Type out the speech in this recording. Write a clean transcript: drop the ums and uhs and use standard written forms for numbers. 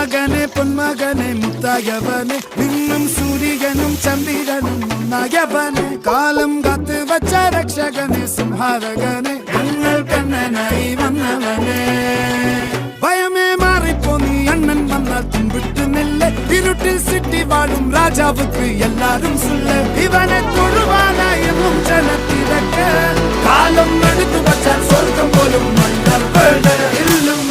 പൊന്മകനെ മുത്തായവനെ നിന്നും സൂര്യനും ചന്ദ്രനും ഒന്നായവനെ കാലം കാത്ത് വച്ച രക്ഷകനെ സംഹാരകനെ ഞങ്ങൾ കണ്ണനായി വന്നവനെ ഭയമേ മാറിപ്പോ നീ അണ്ണൻ വന്നാൽ തുമ്പിട്ടുന്നില്ല ഇരുട്ടിൽ സിറ്റി വാഴും രാജാവുക്ക് എല്ലാരും സുല്ല ഇവനെ തൊഴുവാനായും ജനത്തിരക്ക് കാലം എടുത്തു വച്ചാൽ സ്വർഗം പോലും മണ്ണ ഇല്ലും